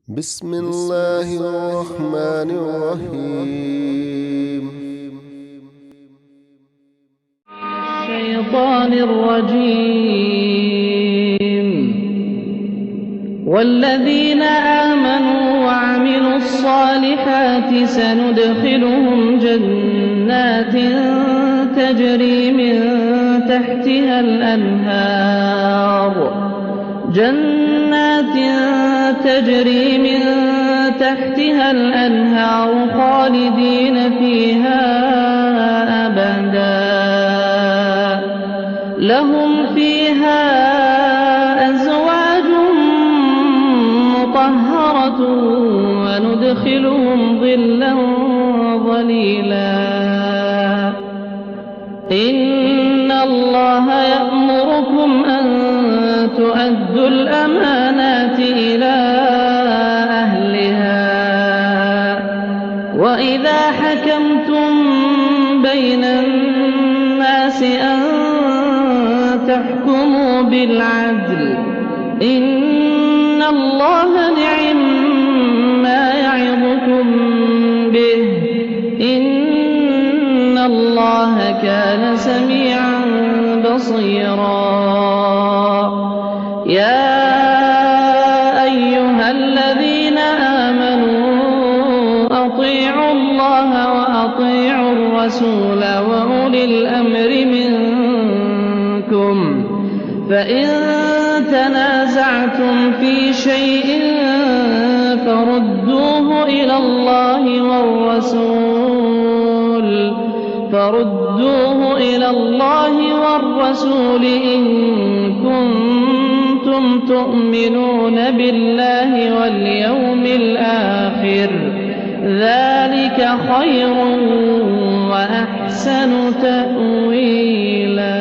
بسم الله الرحمن الرحيم. الشيطان الرجيم. والذين آمنوا وعملوا الصالحات سندخلهم جنات تجري من تحتها الأنهار خالدين فيها أبدا، لهم فيها أزواج مطهرة وندخلهم ظلا ظليلا. إن الله يأمركم أن تؤدوا الأمانات إلى أهلها، وإذا حكمتم بين الناس أن تحكموا بالعدل. إن الله نعم-ما يعظكم به، إن الله كان سميعا بصيرا. يا أيها الذين آمنوا أطيعوا الله وأطيعوا الرسول وأولي الأمر منكم، فإن تنازعتم في شيء فردوه إلى الله والرسول إن كنتم تؤمنون بالله واليوم الآخر، ذلك خير وأحسن تأويلا.